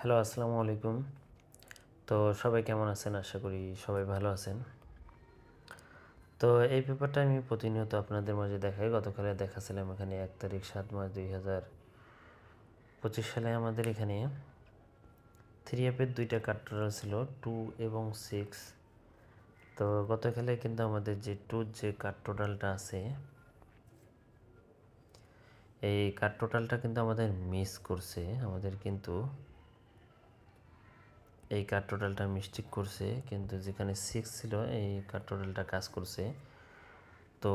Hello, আসসালামু আলাইকুম। তো সবাই কেমন আছেন? আশা করি সবাই ভালো আছেন। তো এই পেপারটা আমি প্রতিনিয়ত আপনাদের মাঝে দেখাই। গতকালে দেখাছিলাম এখানে ১ তারিখ ৭ মাস ২০২৫ সালে আমাদের এখানে 3F এর ২টা কাট্টোরাল ছিল 2 এবং 6। তো গতকালে কিন্তু আমাদের যে 2 যে কাট্টোটালটা আছে, এই কাট্টোটালটা কিন্তু আমাদের মিস করছে। আমাদের কিন্তু এই কার টোটালটা মিস্টেক করছে, কিন্তু যেখানে 6 ছিল এই কার টোটালটা কাজ করছে। তো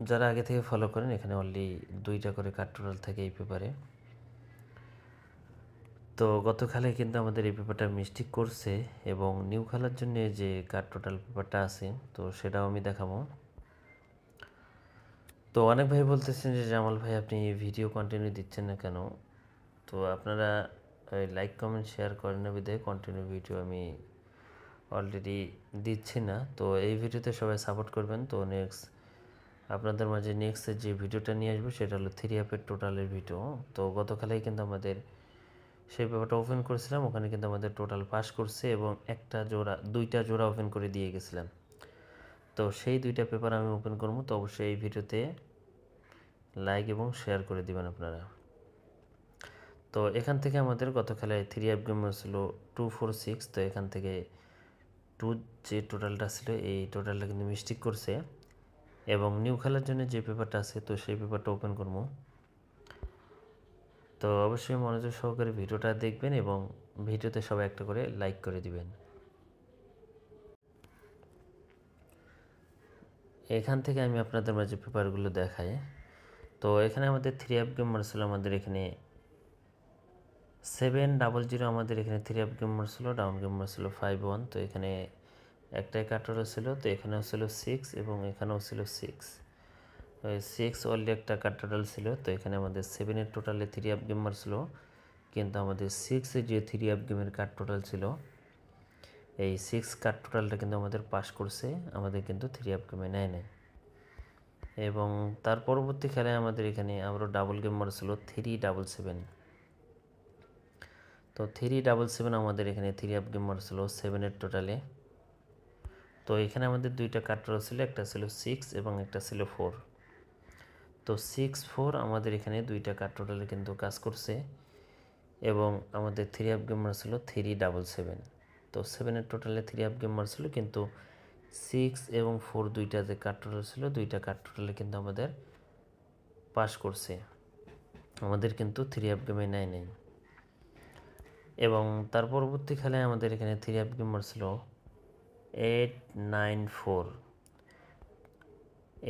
যারা আগে থেকে ফলো করেন, এখানে অনলি 2টা করে কার টোটাল থাকে এই পেপারে। তো গতকালে কিন্তু আমাদের এই পেপারটা মিস্টেক করছে এবং নিউ খেলার জন্য যে কার টোটাল পেপারটা আছে তো সেটাও আমি দেখাবো। তো অনেক ভাই বলতেছেন যে জামাল ভাই আপনি ভিডিও কন্টিনিউ দিচ্ছেন না কেন? তো আপনারা লাইক কমেন্ট শেয়ার করেন না বিধায় কন্টিনিউ ভিডিও আমি অলরেডি দিচ্ছি না। তো এই ভিডিওতে সবাই সাপোর্ট করবেন। তো আপনাদের মাঝে নেক্সট যে ভিডিওটা নিয়ে আসবো সেটা হলো 3F এর টোটালের ভিডিও। তো গতকালেই কিন্তু আমাদের সেই পেপারটা ওপেন করেছিলাম, ওখানে কিন্তু আমাদের টোটাল পাস করছে এবং দুইটা জোড়া ওপেন করে দিয়ে গেছিলাম। তো সেই 2টা পেপার আমি ওপেন করবো, তো অবশ্যই এই ভিডিওতে লাইক এবং শেয়ার করে দিবেন আপনারা। তো এখান থেকে আমাদের গত খেলায় 3F গেম ছিল 246। তো এখান থেকে 2 যে টোটালটা ছিল এই টোটালটা কিন্তু মিস্টেক করছে এবং নিউ খেলার জন্য যে পেপারটা আছে তো সেই পেপারটা ওপেন করবো। তো অবশ্যই মনোযোগ সহকারে ভিডিওটা দেখবেন এবং ভিডিওতে সবাই একটা করে লাইক করে দিবেন। এখান থেকে আমি আপনাদের মাঝে পেপারগুলো দেখাই। তো এখানে আমাদের 3F গেম ছিল, আমাদের এখানে 700 আমাদের এখানে 3F গেম ছিল, ডাউন গেম ছিল 51। তো এখানে একটাই কাটারও ছিল, তো এখানেও ছিল 6 এবং এখানেও ছিল 6। 6 অনলি একটা কাটারাল ছিল। তো এখানে আমাদের 7-এর টোটালে 3F গেম ছিল, কিন্তু আমাদের 6-এ যে 3F গেমের কার্ড টোটাল ছিল এই 6 কার্ড টোটালটা কিন্তু আমাদের পাস করছে, আমাদের কিন্তু 3F গেমে নেয় নাই। এবং তার পরবর্তী খেলায় আমাদের এখানে আবারও ডাবল গেম ছিল 377। তো 377 আমাদের এখানে 3F গেম ছিল 7-এর টোটালে। তো এখানে আমাদের 2টা কার্ড টোটাল ছিল, একটা ছিল 6 এবং একটা ছিল 4। তো 6-4 আমাদের এখানে 2টা কার্ড টোটালে কিন্তু কাজ করছে এবং আমাদের 3F গেম ছিল 377। তো 7-এর টোটালে 3F গেম ছিল, কিন্তু 6 এবং 4 দুইটা যে কার্ড টোটাল ছিল 2টা কার্ড টোটালে কিন্তু আমাদের পাস করছে, আমাদের কিন্তু 3F গেমে নেয় নাই। এবং তার পরবর্তী খেলায় আমাদের এখানে 3F গেম ছিল 894।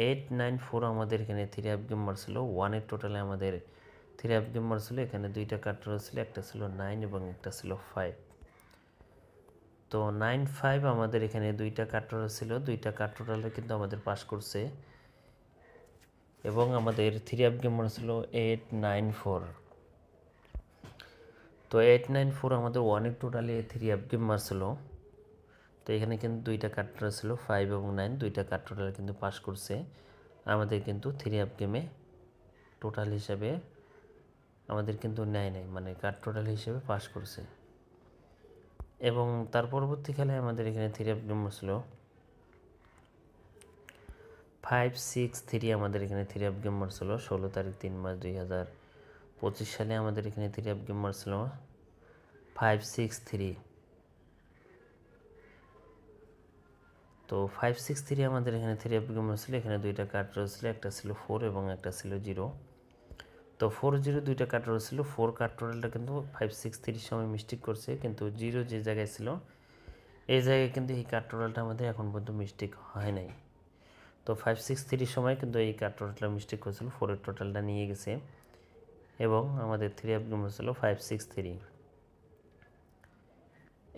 894 আমাদের এখানে 3F গেম ছিল 1-এর টোটালে আমাদের 3F গেম ছিল, এখানে 2টা কার্ড টোটাল ছিল, একটা ছিল 9 এবং একটা ছিল 5। তো 95 আমাদের এখানে 2টা কার্ড টোটাল ছিল, 2টা কার্ড টোটালে কিন্তু আমাদের পাস করছে এবং আমাদের 3F গেম ছিল 894। তো 894 আমাদের 1-এর টোটালে 3F গেম ছিল। তো এখানে কিন্তু 2টা কার্ড টোটাল ছিল 5 এবং 9, 2টা কার্ড টোটাল কিন্তু পাস করছে, আমাদের কিন্তু 3F গেমে টোটাল হিসাবে আমাদের কিন্তু নেয় নাই, মানে কার্ড টোটাল হিসেবে পাস করছে। এবং তার পরবর্তী খেলায় আমাদের এখানে 3F গেম ছিল 563। আমাদের এখানে 3F গেম ছিল 16 তারিখ 3 মাস 2025 সালে আমাদের এখানে 3F গেম ছিল 563। তো 563 আমাদের এখানে 3F গেম ছিল, এখানে 2টা কার্ড রয়েছিল, একটা ছিল 4 এবং একটা ছিল 0। তো 4-0 2টা কার্ড রয়েছিল, 4 কার্ড টোটালটা কিন্তু 563 সময় মিস্টেক করছে, কিন্তু 0 যে জায়গায় ছিল এই জায়গায় কিন্তু এই কার্ড টোটালটা আমাদের এখন পর্যন্ত মিস্টেক হয় নাই। তো 563 সময় কিন্তু এই কার্ড টোটালটা মিস্টেক করেছিল, 4-এর টোটালটা নিয়ে গেছে এবং আমাদের 3F গেম ছিল 563।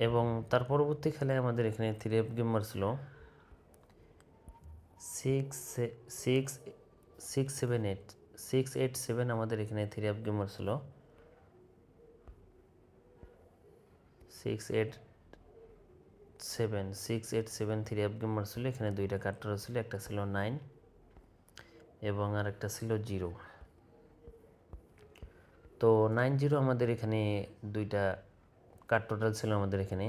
এবং তার পরবর্তী খেলায় আমাদের এখানে 3F গেম ছিল 687। আমাদের এখানে 3F গেম ছিল 687 3F গেম ছিল, এখানে 2টা কার্ড ছিল, একটা ছিল 9 এবং আর একটা ছিল 0। তো 90 আমাদের এখানে 2টা কাট টোটাল ছিল আমাদের এখানে।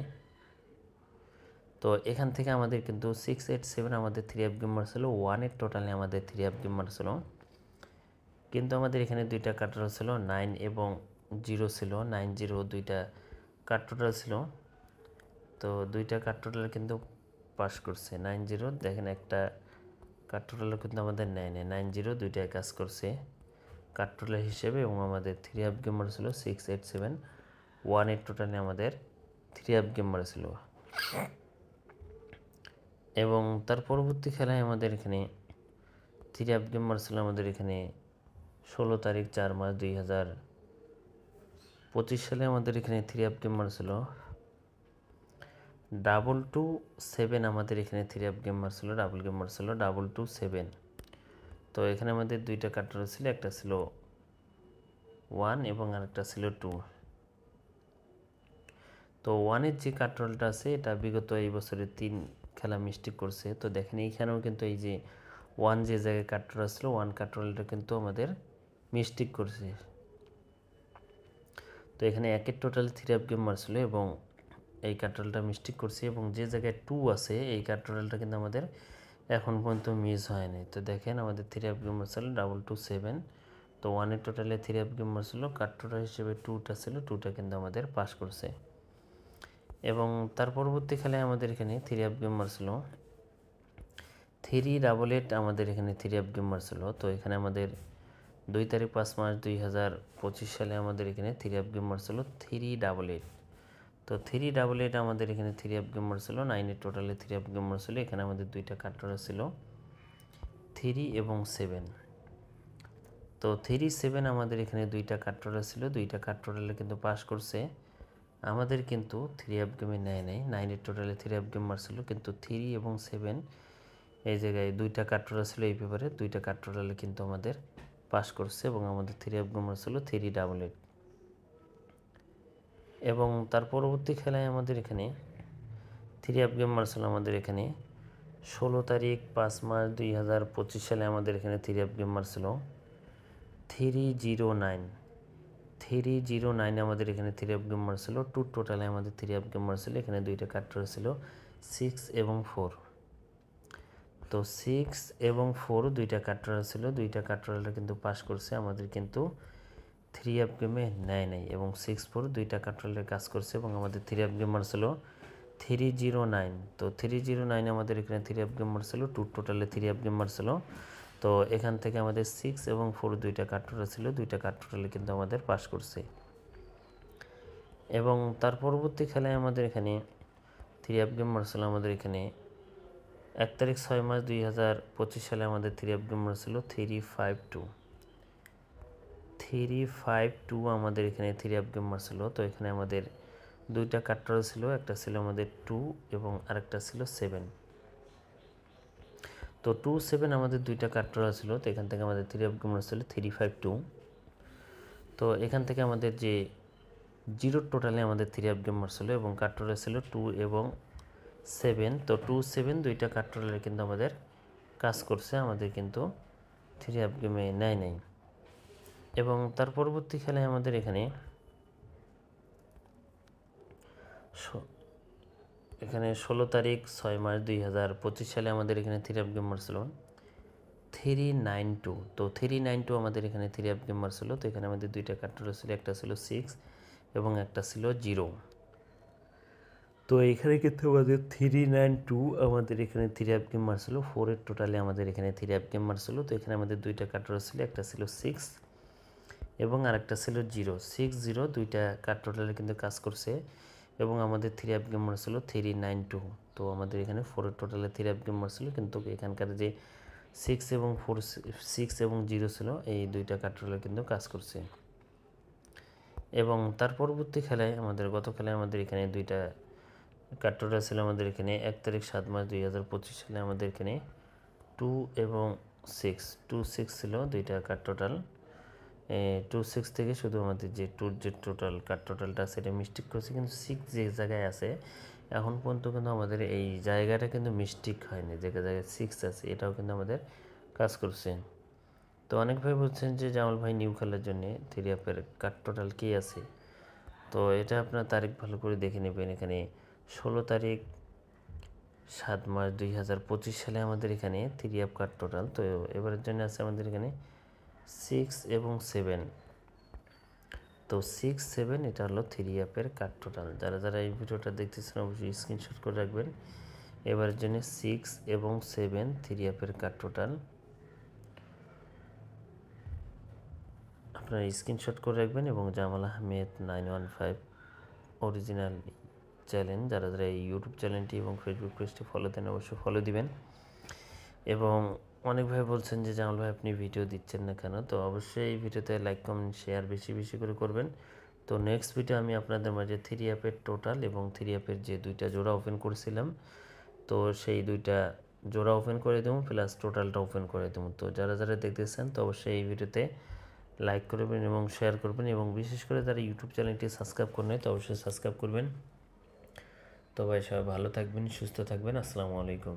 তো এখান থেকে আমাদের কিন্তু 6, 8, 7 আমাদের 3 অফ গেম মারছিল, 1-এর টোটালে আমাদের 3 অফ গেম মারছিল। কিন্তু আমাদের এখানে দুইটা কাট টোটাল ছিল, 9 এবং 0 ছিল, 9, 0 দুইটা কাট টোটাল ছিল। তো দুইটা কাট টোটাল কিন্তু পাস করছে। 9, 0 দেখেন একটা কাট টোটালও কিন্তু আমাদের নেয় নেই, 9, 0 দুইটায় কাজ করছে কাট টোটাল হিসেবে। এবং আমাদের 3 অফ গেম মারছিল 6, 8, 7, 1-এর টোটালে আমাদের 3 অফ গেম মারছিল। এবং তার পরবর্তী খেলায় আমাদের এখানে 3 অফ গেম মারছিল আমাদের এখানে 16 তারিখ 4 মাস 2025 সালে আমাদের এখানে 3 অফ গেম মারছিল 227 আমাদের এখানে 3 অফ গেম মারছিল, ডাবল গেম মারছিল 227। তো এখানে আমাদের দুইটা কাটার ছিল, একটা ছিল 1 এবং আরেকটা ছিল 2। তো 1-এর যে কাটরলটা আছে এটা বিগত এই বছরে 3 খেলা মিস্টেক করছে। তো দেখেন এইখানেও কিন্তু এই যে 1 যে জায়গায় কাটরল আসলো, 1 কাটরলটা কিন্তু আমাদের মিস্টেক করছে। তো এখানে 1-এর টোটাল 3 অফ গেম মারছিল এবং এই কাটরলটা মিস্টেক করছে। এবং যে জায়গায় 2 আছে এই কাটরলটা কিন্তু আমাদের এখন পর্যন্ত মিস হয়নি। তো দেখেন আমাদের 3 অফ গেম মারছিল 227। তো 1-এর টোটালে 3 অফ গেম মারছিল, কাট টোটাল হিসেবে 2টা ছিল, 2টা কিন্তু আমাদের পাস করছে। এবং তার পরবর্তী খেলায় আমাদের এখানে 3 অফ গেম মারছিল 388 আমাদের এখানে 3 অফ গেম মারছিল। তো এখানে আমাদের 2 তারিখ 5 মাস 2025 সালে আমাদের এখানে 3 অফ গেম মারছিল 388। তো 388 আমাদের এখানে 3 অফ গেম মারছিল, 9-এর টোটালে 3 অফ গেম মারছিল। এখানে আমাদের দুইটা কাটরা ছিল 3 এবং 7। তো 3, 7 আমাদের এখানে দুইটা কাটরা ছিল, দুইটা কাটরালে কিন্তু পাস করছে। আমাদের কিন্তু 3 অফ গেমে নেয় নাই, 9-এর টোটালে 3 অফ গেম মারছিল, কিন্তু 3 এবং 7 এই জায়গায় দুইটা কাটরা ছিল এই পেপারে, দুইটা কাটরালে কিন্তু আমাদের পাস করছে। এবং আমাদের 3 অফ গেম মারছিল 388। এবং তার পরবর্তী খেলায় আমাদের এখানে 3 অফ গেম মারছিল আমাদের এখানে 16 তারিখ 5 মাস 2025 সালে আমাদের এখানে 3 অফ গেম মারছিল 309। 309 আমাদের এখানে 3 অফ গেম মারছিল, 2 টোটালে আমাদের 3 অফ গেম মারছিল। এখানে দুইটা কাটরা ছিল 6 এবং 4। তো 6 এবং 4 দুইটা কাটরা ছিল, দুইটা কাটরাটা কিন্তু পাস করছে, আমাদের কিন্তু 3 অফ গেমে নেয় নাই। এবং 6, 4 দুইটা কাটরালের কাজ করছে এবং আমাদের 3 অফ গেম মারছিল 309। তো 309 আমাদের এখানে 3 অফ গেম মারছিল, 2 টোটালে 3 অফ গেম মারছিল। তো এখান থেকে আমাদের 6 এবং 4 দুইটা কাটরা ছিল, দুইটা কাটরালে কিন্তু আমাদের পাস করছে। এবং তার পরবর্তী খেলায় আমাদের এখানে 3 অফ গেম মারছিল আমাদের এখানে 1 তারিখ 6 মাস 2025 সালে আমাদের 3 অফ গেম মারছিল 352। 352 আমাদের এখানে 3 অফ গেম মারছিল। তো এখানে আমাদের দুইটা কাটরা ছিল, একটা ছিল আমাদের 2 এবং আরেকটা ছিল 7। তো 2, 7 আমাদের দুইটা কাটরা ছিল। তো এখান থেকে আমাদের 3 অফ গেম মারছিল 352। তো এখান থেকে আমাদের যে 0 টোটালে আমাদের 3 অফ গেম মারছিল এবং কাটরা ছিল 2 এবং 7। তো 2, 7 দুইটা কাটরালে কিন্তু আমাদের কাজ করছে, আমাদের কিন্তু 3 অফ গেমে নেয় নাই। এবং তার পরবর্তী খেলায় আমাদের এখানে 16 তারিখ 6 মাস 2025 সালে আমাদের এখানে 3 অফ গেম মারছিল 392। তো 392 আমাদের এখানে 3 অফ গেম মারছিল। তো এখানে আমাদের দুইটা কাটরা ছিল, একটা ছিল 6 এবং একটা ছিল 0। তো এখানে কিন্তু আমাদের 392 আমাদের এখানে 3 অফ গেম মারছিল, 4-এর টোটালে আমাদের এখানে 3 অফ গেম মারছিল। তো এখানে আমাদের দুইটা কাটরা ছিল, একটা ছিল 6 এবং আরেকটা ছিল 0। 6, 0 দুইটা কাট টোটালে কিন্তু কাজ করছে এবং আমাদের 3 অফ গেম মারছিল 392। তো আমাদের এখানে 4-এর টোটালে 3 অফ গেম মারছিল, কিন্তু এখানকার যে 6 এবং 4, 6 এবং 0 ছিল এই দুইটা কাট টোটালে কিন্তু কাজ করছে। এবং তার পরবর্তী খেলায় আমাদের গত খেলায় আমাদের এখানে দুইটা কাট টোটাল ছিল আমাদের এখানে 1 তারিখ 7 মাস 2025 সালে আমাদের এখানে 2 এবং 6, 2, 6 ছিল দুইটা কাট টোটাল। 2, 6 থেকে শুধু আমাদের যে 2 যে টোটাল কাট টোটালটা সেটা মিস্টেক করছে, কিন্তু 6 যে জায়গায় আছে এখন পর্যন্ত কিন্তু আমাদের এই জায়গাটা কিন্তু মিস্টেক হয়নি, যে জায়গায় 6 আছে এটাও কিন্তু আমাদের কাজ করছে। তো অনেক ভাই বলছেন যে জামাল ভাই নিউ খেলার জন্য 3 অফের কাট টোটাল কী আছে। তো এটা আপনার তারিখ ভালো করে দেখে নেবেন। এখানে 16 তারিখ 7 মাস 2025 সালে আমাদের এখানে 3 অ্যাপ কার্ড টোটাল। তো এবারের জন্য আছে আমাদের এখানে 6 এবং 7। তো 6, 7 এটা হলো 3 অ্যাপের কার্ড টোটাল। যারা এই ভিডিওটা দেখতেছেন অবশ্যই স্ক্রিনশট করে রাখবেন। এবারের জন্য 6 এবং 7 3 অ্যাপের কার্ড টোটাল আপনারা স্ক্রিনশট করে রাখবেন। এবং জামাল আহমেদ 915 অরিজিনাল চ্যানেল, যারা এই ইউটিউব চ্যানেলটি এবং ফেসবুক পেজটি ফলো দেন অবশ্যই ফলো দিবেন। এবং অনেক ভাই বলছেন যে জামাল ভাই আপনি ভিডিও দিচ্ছেন না কেন? তো অবশ্যই এই ভিডিওতে লাইক কমেন্ট শেয়ার বেশি করে করবেন। তো নেক্সট ভিডিও আমি আপনাদের মাঝে 3 অ্যাপের টোটাল এবং 3 অ্যাপের যে 2টা জোড়া ওপেন করেছিলাম, তো সেই 2টা জোড়া ওপেন করে দেবো প্লাস টোটালটা ওপেন করে দেবো। তো যারা দেখতেছেন তো অবশ্যই এই ভিডিওতে লাইক করবেন এবং শেয়ার করবেন, এবং বিশেষ করে যারা ইউটিউব চ্যানেলটি সাবস্ক্রাইব করেন তো অবশ্যই সাবস্ক্রাইব করবেন। তো ভাই সবাই ভালো থাকবেন, সুস্থ থাকবেন। আসসালামু আলাইকুম।